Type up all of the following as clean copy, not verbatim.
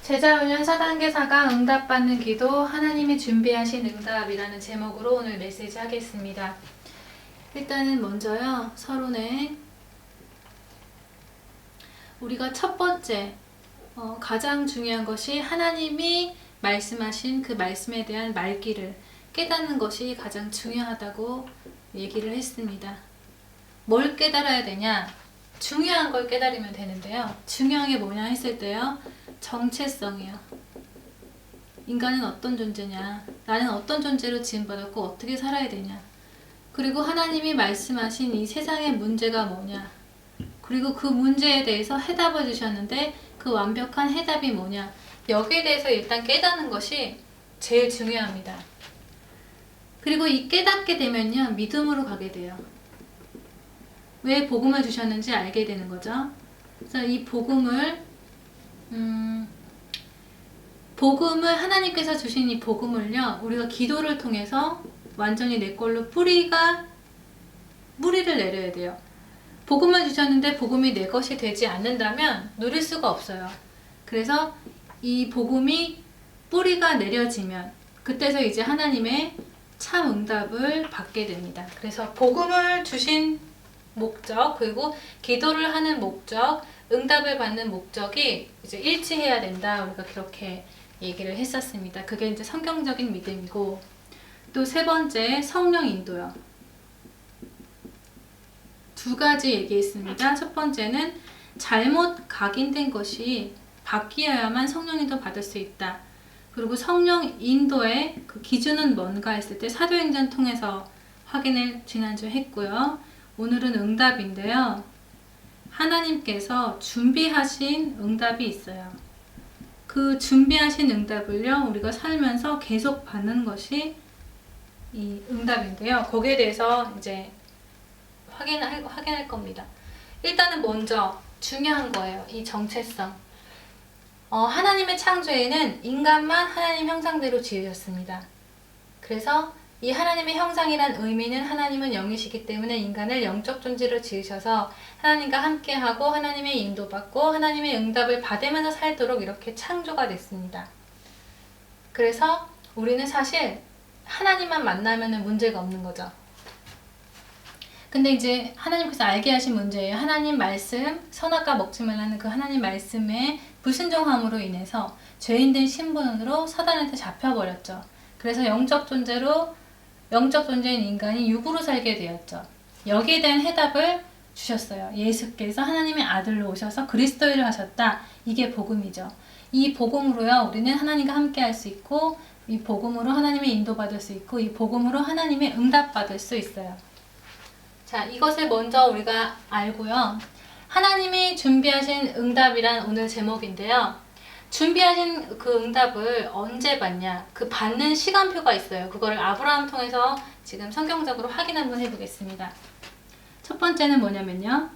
제자훈련 4단계 4강 응답받는 기도 하나님이 준비하신 응답이라는 제목으로 오늘 메시지 하겠습니다. 일단은 먼저요, 서론에 우리가 첫 번째 가장 중요한 것이 하나님이 말씀하신 그 말씀에 대한 말귀를 깨닫는 것이 가장 중요하다고 얘기를 했습니다. 뭘 깨달아야 되냐? 중요한 걸 깨달으면 되는데요. 중요한 게 뭐냐 했을 때요, 정체성이요. 인간은 어떤 존재냐? 나는 어떤 존재로 지음받았고 어떻게 살아야 되냐? 그리고 하나님이 말씀하신 이 세상의 문제가 뭐냐? 그리고 그 문제에 대해서 해답을 주셨는데 그 완벽한 해답이 뭐냐? 여기에 대해서 일단 깨닫는 것이 제일 중요합니다. 그리고 이 깨닫게 되면요, 믿음으로 가게 돼요. 왜 복음을 주셨는지 알게 되는 거죠. 그래서 이 복음을 하나님께서 주신 이 복음을요, 우리가 기도를 통해서 완전히 내 걸로 뿌리를 내려야 돼요. 복음을 주셨는데 복음이 내 것이 되지 않는다면 누릴 수가 없어요. 그래서 이 복음이 뿌리가 내려지면 그때서 이제 하나님의 참 응답을 받게 됩니다. 그래서 복음을 주신 목적, 그리고 기도를 하는 목적, 응답을 받는 목적이 이제 일치해야 된다. 우리가 그렇게 얘기를 했었습니다. 그게 이제 성경적인 믿음이고, 또 세 번째 성령 인도요. 두 가지 얘기했습니다. 첫 번째는 잘못 각인된 것이 바뀌어야만 성령 인도 받을 수 있다. 그리고 성령 인도의 그 기준은 뭔가 했을 때 사도행전 통해서 확인을 지난주에 했고요. 오늘은 응답인데요. 하나님께서 준비하신 응답이 있어요. 그 준비하신 응답을요, 우리가 살면서 계속 받는 것이 이 응답인데요. 거기에 대해서 이제 확인할 겁니다. 일단은 먼저 중요한 거예요. 이 정체성. 하나님의 창조에는 인간만 하나님 형상대로 지으셨습니다. 그래서 이 하나님의 형상이란 의미는 하나님은 영이시기 때문에 인간을 영적 존재로 지으셔서 하나님과 함께하고 하나님의 인도받고 하나님의 응답을 받으면서 살도록 이렇게 창조가 됐습니다. 그래서 우리는 사실 하나님만 만나면 문제가 없는 거죠. 근데 이제 하나님께서 알게 하신 문제예요. 하나님 말씀, 선악과 먹지 말라는 그 하나님 말씀에 불순종함으로 인해서 죄인된 신분으로 사단한테 잡혀버렸죠. 그래서 영적 존재인 인간이 육으로 살게 되었죠. 여기에 대한 해답을 주셨어요. 예수께서 하나님의 아들로 오셔서 그리스도인을 하셨다. 이게 복음이죠. 이 복음으로요, 우리는 하나님과 함께 할 수 있고, 이 복음으로 하나님의 인도받을 수 있고, 이 복음으로 하나님의 응답받을 수 있어요. 자, 이것을 먼저 우리가 알고요. 하나님이 준비하신 응답이란 오늘 제목인데요. 준비하신 그 응답을 언제 받냐? 그 받는 시간표가 있어요. 그거를 아브라함 통해서 지금 성경적으로 확인 한번 해보겠습니다. 첫 번째는 뭐냐면요.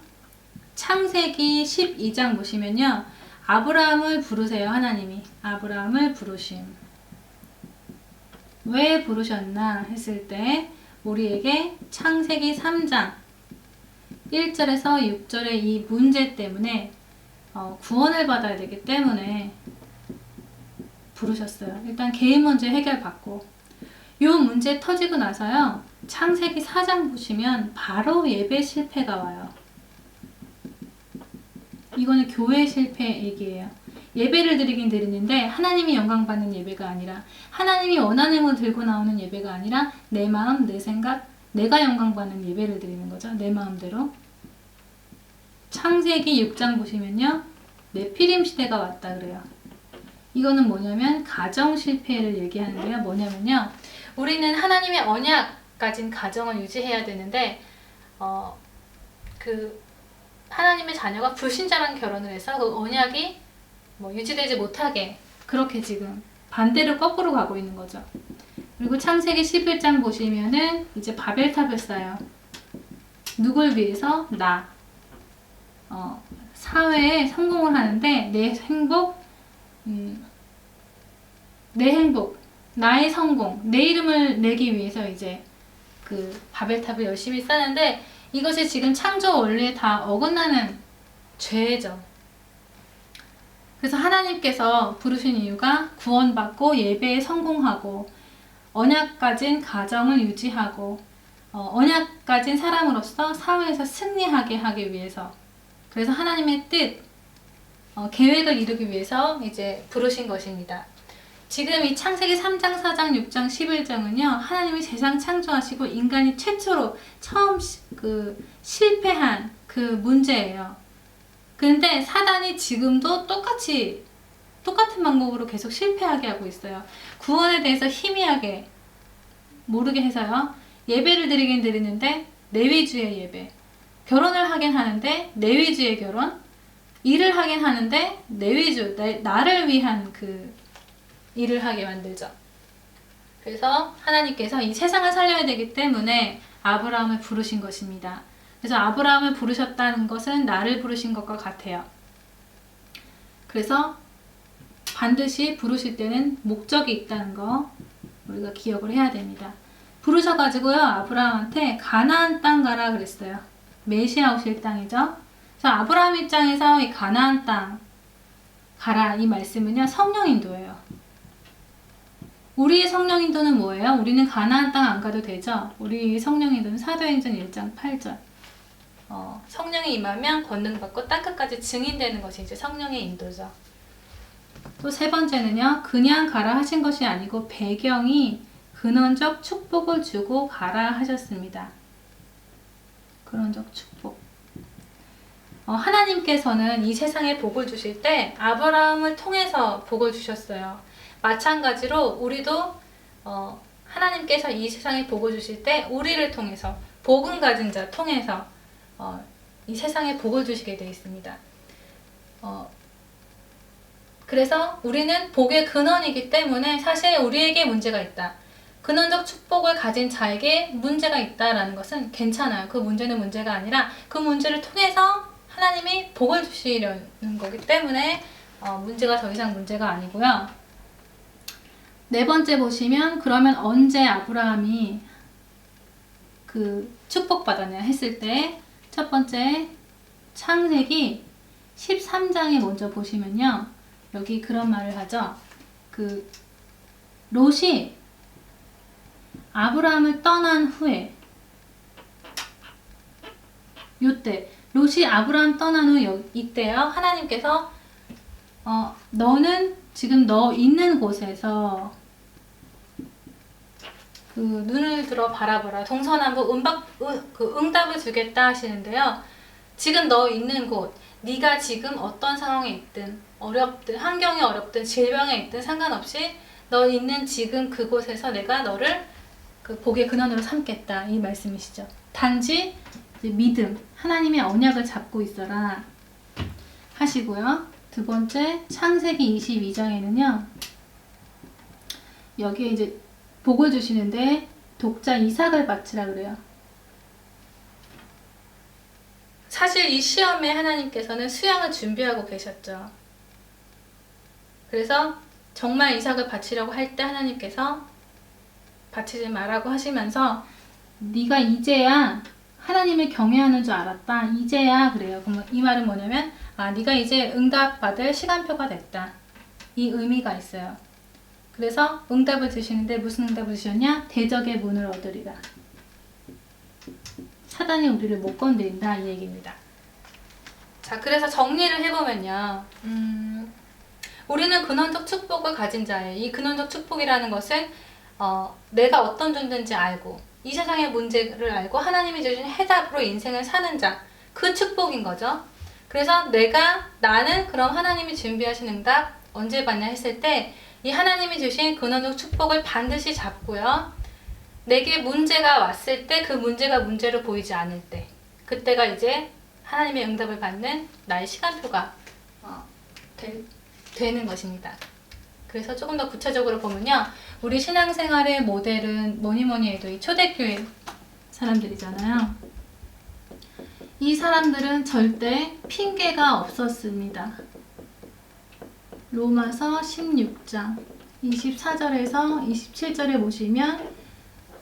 창세기 12장 보시면요. 아브라함을 부르세요. 하나님이. 아브라함을 부르심. 왜 부르셨나 했을 때 우리에게 창세기 3장 1절에서 6절의 이 문제 때문에 구원을 받아야 되기 때문에 부르셨어요. 일단 개인 문제 해결받고, 이 문제 터지고 나서요, 창세기 4장 보시면 바로 예배 실패가 와요. 이거는 교회 실패 얘기예요. 예배를 드리긴 드리는데 하나님이 영광 받는 예배가 아니라, 하나님이 원하는 걸 들고 나오는 예배가 아니라 내 마음, 내 생각, 내가 영광 받는 예배를 드리는 거죠. 내 마음대로. 창세기 6장 보시면요, 네피림 시대가 왔다 그래요. 이거는 뭐냐면 가정 실패를 얘기하는데요. 뭐냐면요, 우리는 하나님의 언약 가진 가정을 유지해야 되는데 그 하나님의 자녀가 불신자랑 결혼을 해서 그 언약이 유지되지 못하게 그렇게 지금 반대로 거꾸로 가고 있는 거죠. 그리고 창세기 11장 보시면은 이제 바벨탑을 쌓아요. 누굴 위해서? 나. 사회에 성공을 하는데 내 행복, 나의 성공, 내 이름을 내기 위해서 이제 그 바벨탑을 열심히 쌓는데, 이것이 지금 창조 원리에 다 어긋나는 죄죠. 그래서 하나님께서 부르신 이유가 구원받고 예배에 성공하고 언약 가진 가정을 유지하고 언약 가진 사람으로서 사회에서 승리하게 하기 위해서, 그래서 하나님의 뜻, 계획을 이루기 위해서 이제 부르신 것입니다. 지금 이 창세기 3장, 4장, 6장, 11장은요 하나님이 세상 창조하시고 인간이 최초로 처음 실패한 그 문제예요. 그런데 사단이 지금도 똑같은 방법으로 계속 실패하게 하고 있어요. 구원에 대해서 희미하게 모르게 해서요. 예배를 드리긴 드리는데 내 위주의 예배, 결혼을 하긴 하는데 내 위주의 결혼, 일을 하긴 하는데 내 위주, 나를 위한 그 일을 하게 만들죠. 그래서 하나님께서 이 세상을 살려야 되기 때문에 아브라함을 부르신 것입니다. 그래서 아브라함을 부르셨다는 것은 나를 부르신 것과 같아요. 그래서 반드시 부르실 때는 목적이 있다는 거 우리가 기억을 해야 됩니다. 부르셔가지고요 아브라함한테 가나안 땅 가라 그랬어요. 메시아 오실 땅이죠. 그래서 아브라함 입장에서 이 가나안 땅 가라 이 말씀은요 성령 인도예요. 우리의 성령 인도는 뭐예요? 우리는 가나안 땅 안 가도 되죠. 우리 성령 인도는 사도행전 1장 8절 성령이 임하면 권능받고 땅끝까지 증인되는 것이 이제 성령의 인도죠. 또 세 번째는요 그냥 가라 하신 것이 아니고 배경이 근원적 축복을 주고 가라 하셨습니다. 근원적 축복. 하나님께서는 이 세상에 복을 주실 때 아브라함을 통해서 복을 주셨어요. 마찬가지로 우리도 하나님께서 이 세상에 복을 주실 때 우리를 통해서 복음 가진 자 통해서 이 세상에 복을 주시게 되어 있습니다. 그래서 우리는 복의 근원이기 때문에 사실 우리에게 문제가 있다. 근원적 축복을 가진 자에게 문제가 있다라는 것은 괜찮아요. 그 문제는 문제가 아니라 그 문제를 통해서 하나님이 복을 주시려는 거기 때문에 문제가 더 이상 문제가 아니고요. 네 번째 보시면 그러면 언제 아브라함이 그 축복받았냐 했을 때 첫 번째 창세기 13장에 먼저 보시면요. 여기 그런 말을 하죠. 그 롯이 아브라함을 떠난 후에 요때 롯이 아브라함 떠난 후 이때요. 하나님께서 너는 지금 너 있는 곳에서 그 눈을 들어 바라보라. 동서남북 응답을 주겠다 하시는데요. 지금 너 있는 곳, 네가 지금 어떤 상황에 있든 어렵든 환경이 어렵든 질병에 있든 상관없이 너 있는 지금 그곳에서 내가 너를 그 복의 근원으로 삼겠다 이 말씀이시죠. 단지 이제 믿음, 하나님의 언약을 잡고 있어라 하시고요. 두 번째 창세기 22장에는요. 여기에 이제 복을 주시는데 독자 이삭을 바치라 그래요. 사실 이 시험에 하나님께서는 수양을 준비하고 계셨죠. 그래서 정말 이삭을 바치려고 할 때 하나님께서 바치지 말라고 하시면서 네가 이제야 하나님을 경외하는 줄 알았다. 이제야 그래요. 그럼 이 말은 뭐냐면 네가 이제 응답받을 시간표가 됐다. 이 의미가 있어요. 그래서 응답을 주시는데 무슨 응답을 주셨냐? 대적의 문을 얻으리라. 사단이 우리를 못 건드린다 이 얘기입니다. 자, 그래서 정리를 해보면요. 우리는 근원적 축복을 가진 자예요. 이 근원적 축복이라는 것은 내가 어떤 존재인지 알고 이 세상의 문제를 알고 하나님이 주신 해답으로 인생을 사는 자, 그 축복인 거죠. 그래서 나는 그럼 하나님이 준비하신 응답 언제 받냐 했을 때 이 하나님이 주신 근원적 축복을 반드시 잡고요. 내게 문제가 왔을 때 그 문제가 문제로 보이지 않을 때 그때가 이제 하나님의 응답을 받는 나의 시간표가 되는 것입니다. 그래서 조금 더 구체적으로 보면요. 우리 신앙생활의 모델은 뭐니 해도 이 초대교회 사람들이잖아요. 이 사람들은 절대 핑계가 없었습니다. 로마서 16장 24절에서 27절에 보시면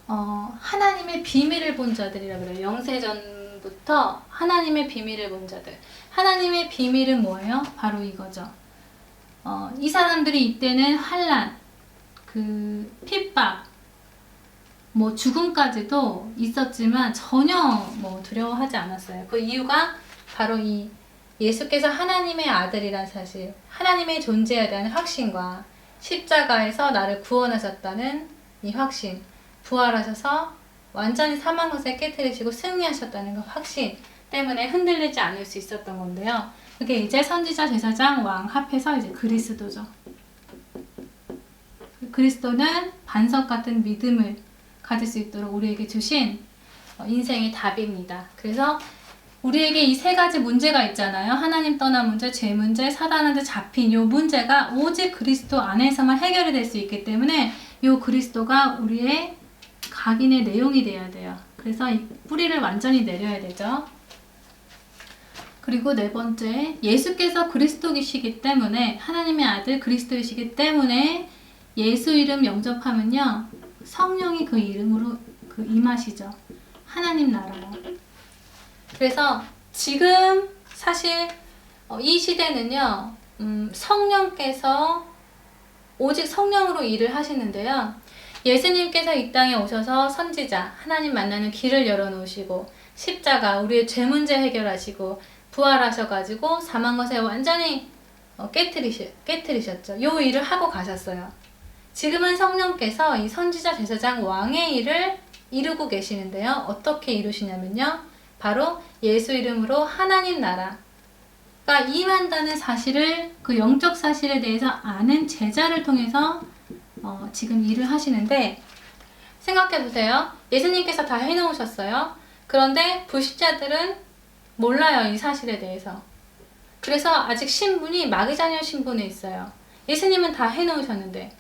하나님의 비밀을 본 자들이라 그래요. 영세전부터 하나님의 비밀을 본 자들. 하나님의 비밀은 뭐예요? 바로 이거죠. 이 사람들이 이때는 환난, 핍박, 죽음까지도 있었지만 전혀 두려워하지 않았어요. 그 이유가 바로 이 예수께서 하나님의 아들이란 사실, 하나님의 존재에 대한 확신과 십자가에서 나를 구원하셨다는 이 확신, 부활하셔서 완전히 사망 것을 깨뜨리시고 승리하셨다는 그 확신 때문에 흔들리지 않을 수 있었던 건데요. 그게 이제 선지자, 제사장, 왕 합해서 이제 그리스도죠. 그리스도는 반석 같은 믿음을 가질 수 있도록 우리에게 주신 인생의 답입니다. 그래서 우리에게 이 세 가지 문제가 있잖아요. 하나님 떠난 문제, 죄 문제, 사단한테 잡힌 이 문제가 오직 그리스도 안에서만 해결이 될 수 있기 때문에 이 그리스도가 우리의 각인의 내용이 돼야 돼요. 그래서 이 뿌리를 완전히 내려야 되죠. 그리고 네 번째, 예수께서 그리스도이시기 때문에, 하나님의 아들 그리스도이시기 때문에 예수 이름 영접하면요, 성령이 그 이름으로 임하시죠. 하나님 나라요. 그래서 지금 사실 이 시대는요, 성령께서 오직 성령으로 일을 하시는데요. 예수님께서 이 땅에 오셔서 선지자, 하나님 만나는 길을 열어놓으시고 십자가, 우리의 죄 문제 해결하시고 부활하셔가지고 사망 것에 완전히 깨뜨리셨죠. 요 일을 하고 가셨어요. 지금은 성령께서 이 선지자, 제사장, 왕의 일을 이루고 계시는데요. 어떻게 이루시냐면요, 바로 예수 이름으로 하나님 나라가 임한다는 사실을, 그 영적 사실에 대해서 아는 제자를 통해서 지금 일을 하시는데, 생각해 보세요. 예수님께서 다 해놓으셨어요. 그런데 불신자들은 몰라요, 이 사실에 대해서. 그래서 아직 신분이 마귀자녀 신분에 있어요. 예수님은 다 해놓으셨는데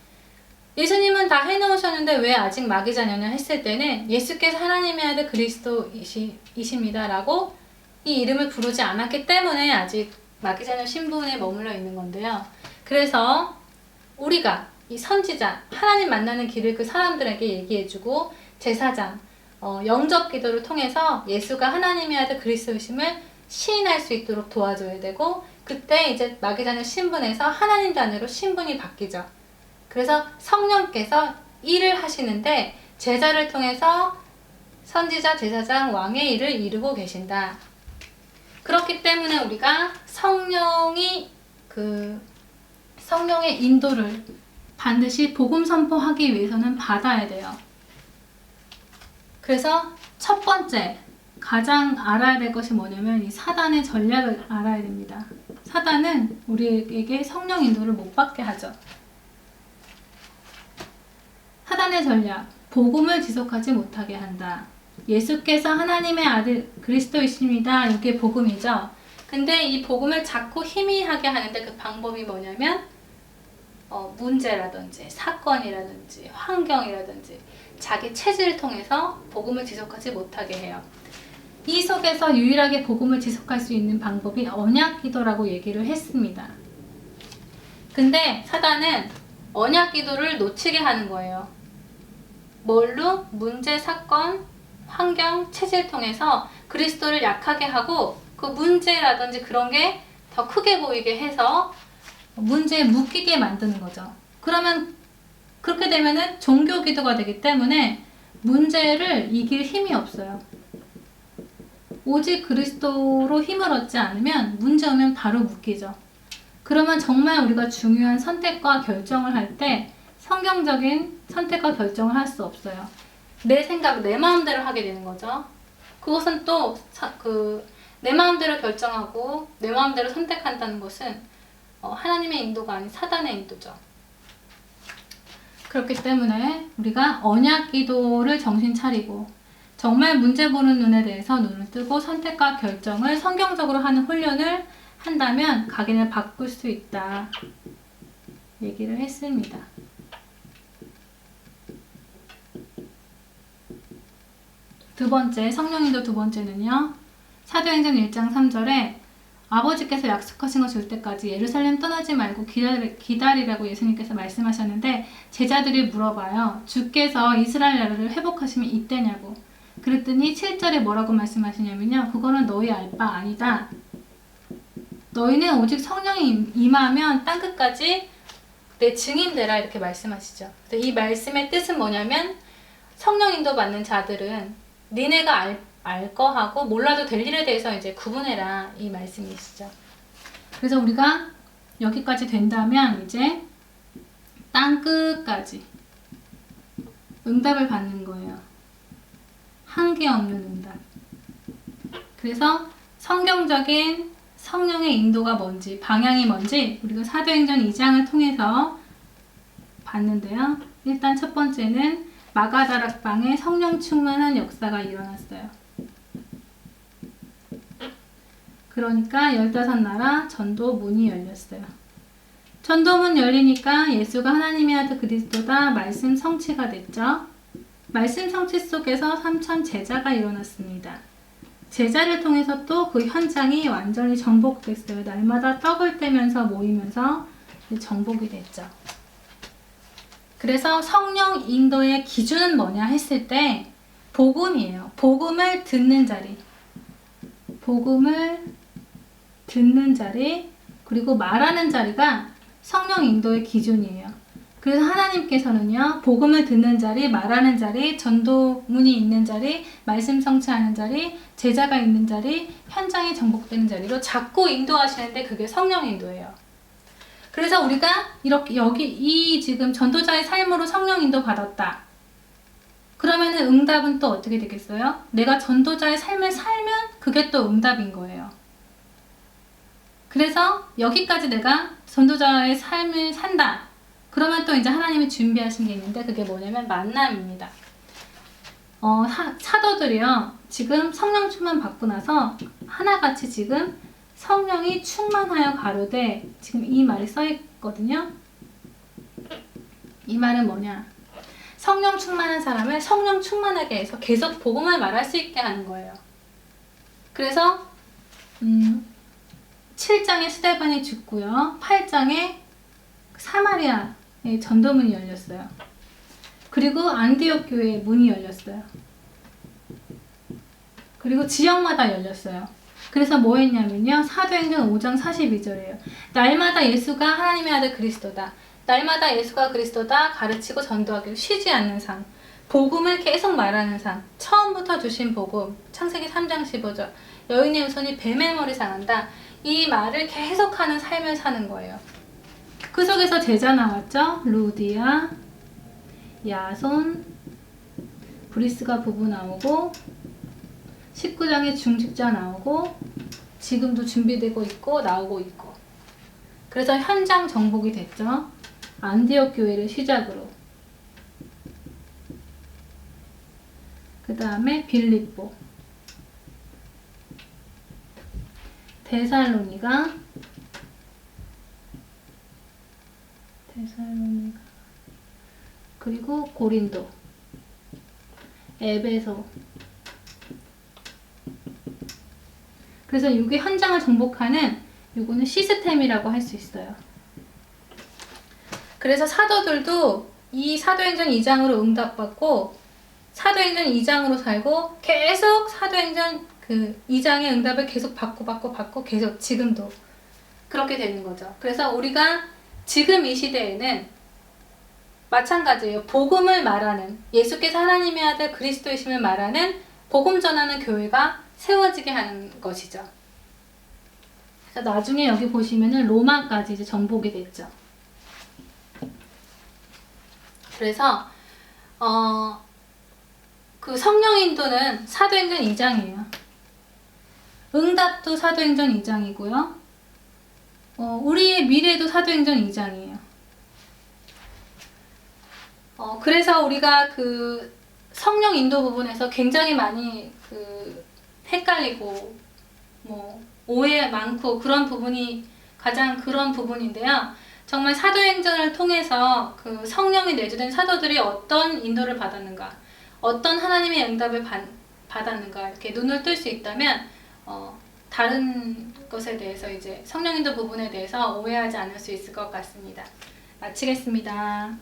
왜 아직 마귀자녀냐 했을 때는 예수께서 하나님의 아들 그리스도이십니다 라고 이 이름을 부르지 않았기 때문에 아직 마귀자녀 신분에 머물러 있는 건데요. 그래서 우리가 이 선지자, 하나님 만나는 길을 그 사람들에게 얘기해주고, 제사장, 영접 기도를 통해서 예수가 하나님의 아들 그리스도이심을 시인할 수 있도록 도와줘야 되고, 그때 이제 마귀자녀 신분에서 하나님 자녀로 신분이 바뀌죠. 그래서 성령께서 일을 하시는데 제자를 통해서 선지자, 제사장, 왕의 일을 이루고 계신다. 그렇기 때문에 우리가 성령의 인도를 반드시 복음 선포하기 위해서는 받아야 돼요. 그래서 첫 번째, 가장 알아야 될 것이 뭐냐면 이 사단의 전략을 알아야 됩니다. 사단은 우리에게 성령 인도를 못 받게 하죠. 사단의 전략, 복음을 지속하지 못하게 한다. 예수께서 하나님의 아들 그리스도이십니다. 이게 복음이죠. 근데 이 복음을 자꾸 희미하게 하는데 그 방법이 뭐냐면 문제라든지 사건이라든지 환경이라든지 자기 체질을 통해서 복음을 지속하지 못하게 해요. 이 속에서 유일하게 복음을 지속할 수 있는 방법이 언약기도라고 얘기를 했습니다. 근데 사단은 언약기도를 놓치게 하는 거예요. 뭘로? 문제, 사건, 환경, 체질 통해서 그리스도를 약하게 하고 그 문제라든지 그런 게 더 크게 보이게 해서 문제에 묶이게 만드는 거죠. 그러면 그렇게 되면은 종교 기도가 되기 때문에 문제를 이길 힘이 없어요. 오직 그리스도로 힘을 얻지 않으면 문제 오면 바로 묶이죠. 그러면 정말 우리가 중요한 선택과 결정을 할 때 성경적인 선택과 결정을 할 수 없어요. 내 생각, 내 마음대로 하게 되는 거죠. 그것은 또 내 마음대로 결정하고 내 마음대로 선택한다는 것은 하나님의 인도가 아닌 사단의 인도죠. 그렇기 때문에 우리가 언약 기도를 정신 차리고 정말 문제 보는 눈에 대해서 눈을 뜨고 선택과 결정을 성경적으로 하는 훈련을 한다면 각인을 바꿀 수 있다 얘기를 했습니다. 두 번째, 성령인도 두 번째는요, 사도행전 1장 3절에 아버지께서 약속하신 것 줄 때까지 예루살렘 떠나지 말고 기다리라고 예수님께서 말씀하셨는데 제자들이 물어봐요. 주께서 이스라엘 나라를 회복하시면 이때냐고. 그랬더니 7절에 뭐라고 말씀하시냐면요, 그거는 너희 알 바 아니다. 너희는 오직 성령이 임하면 땅끝까지 내 증인되라 이렇게 말씀하시죠. 그래서 이 말씀의 뜻은 뭐냐면 성령 인도 받는 자들은 니네가 알 거하고 몰라도 될 일에 대해서 이제 구분해라 이 말씀이시죠. 그래서 우리가 여기까지 된다면 이제 땅끝까지 응답을 받는 거예요. 한계 없는 응답. 그래서 성경적인 성령의 인도가 뭔지, 방향이 뭔지 우리가 사도행전 2장을 통해서 봤는데요. 일단 첫 번째는 마가다락방에 성령 충만한 역사가 일어났어요. 그러니까 15나라 전도 문이 열렸어요. 전도문 열리니까 예수가 하나님의 아들 그리스도다 말씀 성취가 됐죠. 말씀 성취 속에서 3천 제자가 일어났습니다. 제자를 통해서 또 그 현장이 완전히 정복됐어요. 날마다 떡을 떼면서 모이면서 정복이 됐죠. 그래서 성령 인도의 기준은 뭐냐 했을 때 복음이에요. 복음을 듣는 자리. 복음을 듣는 자리, 그리고 말하는 자리가 성령 인도의 기준이에요. 그래서 하나님께서는요, 복음을 듣는 자리, 말하는 자리, 전도문이 있는 자리, 말씀 성취하는 자리, 제자가 있는 자리, 현장이 정복되는 자리로 자꾸 인도하시는데 그게 성령 인도예요. 그래서 우리가 이렇게 이 지금 전도자의 삶으로 성령 인도 받았다. 그러면은 응답은 또 어떻게 되겠어요? 내가 전도자의 삶을 살면 그게 또 응답인 거예요. 그래서 여기까지 내가 전도자의 삶을 산다. 그러면 또 이제 하나님이 준비하신 게 있는데 그게 뭐냐면 만남입니다. 사도들이요. 지금 성령 충만 받고 나서 하나같이 지금 성령이 충만하여 가로되 지금 이 말이 써 있거든요. 이 말은 뭐냐? 성령 충만한 사람을 성령 충만하게 해서 계속 복음을 말할 수 있게 하는 거예요. 그래서 7장에 스데반이 죽고요. 8장에 사마리아의 전도문이 열렸어요. 그리고 안디옥 교회의 문이 열렸어요. 그리고 지역마다 열렸어요. 그래서 뭐 했냐면요. 사도행전 5장 42절이에요. 날마다 예수가 하나님의 아들 그리스도다. 날마다 예수가 그리스도다 가르치고 전도하기로 쉬지 않는 삶. 복음을 계속 말하는 삶. 처음부터 주신 복음. 창세기 3장 15절. 여인의 후손이 뱀의 머리 상한다. 이 말을 계속하는 삶을 사는 거예요. 그 속에서 제자 나왔죠. 루디아, 야손, 브리스가 부부 나오고 19장에 중직자 나오고 지금도 준비되고 있고 나오고 있고. 그래서 현장 정복이 됐죠. 안디옥 교회를 시작으로. 그 다음에 빌립보, 데살로니가, 그리고 고린도, 에베소. 그래서 이게 현장을 정복하는 요거는 시스템이라고 할 수 있어요. 그래서 사도들도 이 사도행전 2장으로 응답받고 사도행전 2장으로 살고 계속 사도행전 그 2장의 응답을 계속 받고 계속 지금도 그렇게 되는 거죠. 그래서 우리가 지금 이 시대에는 마찬가지예요. 복음을 말하는, 예수께서 하나님의 아들 그리스도이심을 말하는 복음 전하는 교회가 세워지게 하는 것이죠. 그래서 나중에 여기 보시면은 로마까지 이제 정복이 됐죠. 그래서 그 성령 인도는 사도행전 2장이에요. 응답도 사도행전 2장이고요. 우리의 미래도 사도행전 2장이에요. 그래서 우리가 그 성령 인도 부분에서 굉장히 많이 그 헷갈리고 뭐 오해 많고 그런 부분이 가장 그런 부분인데요. 정말 사도행전을 통해서 그 성령이 내주된 사도들이 어떤 인도를 받았는가, 어떤 하나님의 응답을 받았는가 이렇게 눈을 뜰 수 있다면 다른 것에 대해서 이제 성령 인도 부분에 대해서 오해하지 않을 수 있을 것 같습니다. 마치겠습니다.